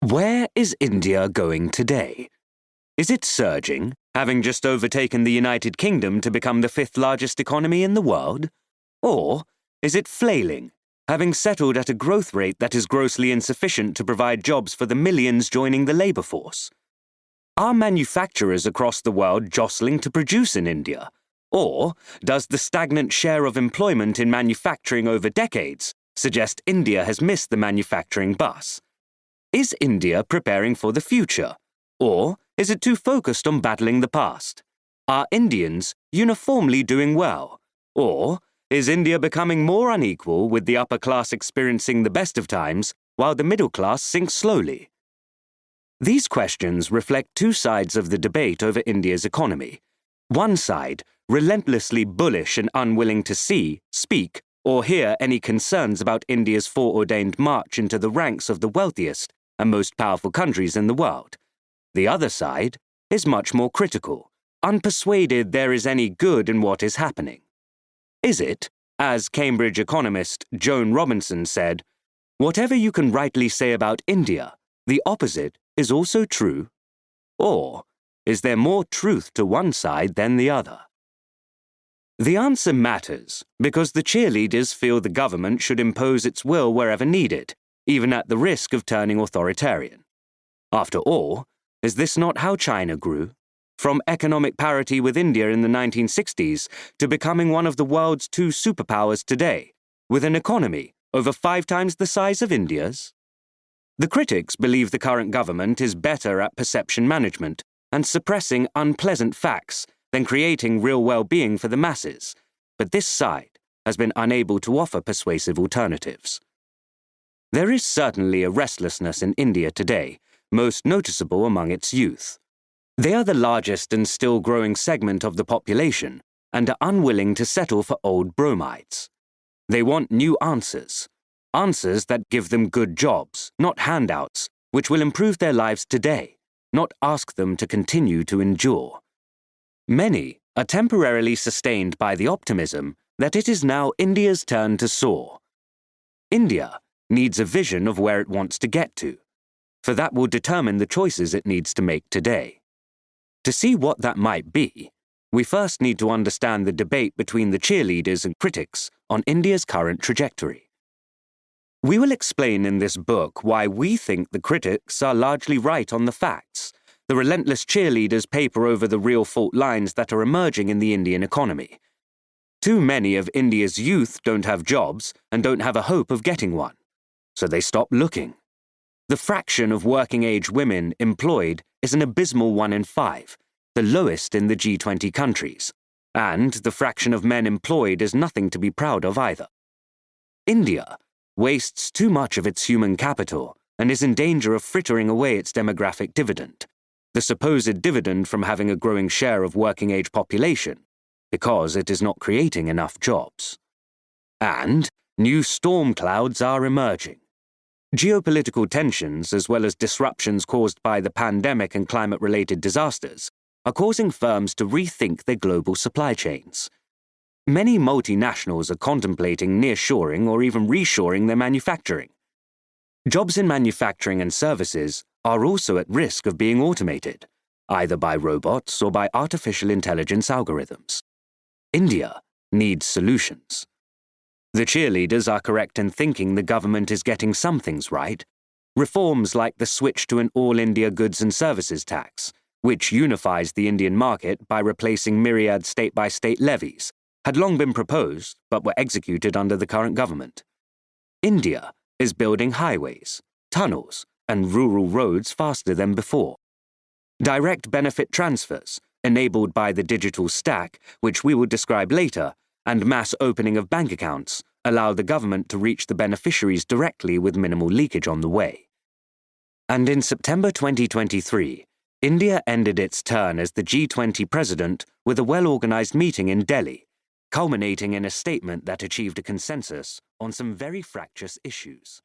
Where is India going today? Is it surging, having just overtaken the United Kingdom to become the fifth largest economy in the world? Or is it flailing, having settled at a growth rate that is grossly insufficient to provide jobs for the millions joining the labour force? Are manufacturers across the world jostling to produce in India? Or does the stagnant share of employment in manufacturing over decades suggest India has missed the manufacturing bus? Is India preparing for the future? Or is it too focused on battling the past? Are Indians uniformly doing well? Or is India becoming more unequal, with the upper class experiencing the best of times while the middle class sinks slowly? These questions reflect two sides of the debate over India's economy. One side, relentlessly bullish and unwilling to see, speak, or hear any concerns about India's foreordained march into the ranks of the wealthiest and most powerful countries in the world. The other side is much more critical, unpersuaded there is any good in what is happening. Is it, as Cambridge economist Joan Robinson said, whatever you can rightly say about India, the opposite is also true? Or is there more truth to one side than the other? The answer matters because the cheerleaders feel the government should impose its will wherever needed, even at the risk of turning authoritarian. After all, is this not how China grew? From economic parity with India in the 1960s to becoming one of the world's two superpowers today, with an economy over 5 times the size of India's? The critics believe the current government is better at perception management and suppressing unpleasant facts than creating real well-being for the masses, but this side has been unable to offer persuasive alternatives. There is certainly a restlessness in India today, most noticeable among its youth. They are the largest and still growing segment of the population and are unwilling to settle for old bromides. They want new answers that give them good jobs, not handouts, which will improve their lives today, not ask them to continue to endure. Many are temporarily sustained by the optimism that it is now India's turn to soar. India needs a vision of where it wants to get to, for that will determine the choices it needs to make today. To see what that might be, we first need to understand the debate between the cheerleaders and critics on India's current trajectory. We will explain in this book why we think the critics are largely right on the facts. The relentless cheerleaders paper over the real fault lines that are emerging in the Indian economy. Too many of India's youth don't have jobs and don't have a hope of getting one, so they stop looking. The fraction of working-age women employed is an abysmal 1 in 5, the lowest in the G20 countries, and the fraction of men employed is nothing to be proud of either. India wastes too much of its human capital and is in danger of frittering away its demographic dividend, the supposed dividend from having a growing share of working-age population, because it is not creating enough jobs. And new storm clouds are emerging. Geopolitical tensions, as well as disruptions caused by the pandemic and climate-related disasters, are causing firms to rethink their global supply chains. Many multinationals are contemplating nearshoring or even reshoring their manufacturing. Jobs in manufacturing and services are also at risk of being automated, either by robots or by artificial intelligence algorithms. India needs solutions. The cheerleaders are correct in thinking the government is getting some things right. Reforms like the switch to an all-India goods and services tax, which unifies the Indian market by replacing myriad state-by-state levies, had long been proposed but were executed under the current government. India is building highways, tunnels, and rural roads faster than before. Direct benefit transfers, enabled by the digital stack, which we will describe later, and mass opening of bank accounts, allow the government to reach the beneficiaries directly with minimal leakage on the way. And in September 2023, India ended its turn as the G20 president with a well-organized meeting in Delhi, culminating in a statement that achieved a consensus on some very fractious issues.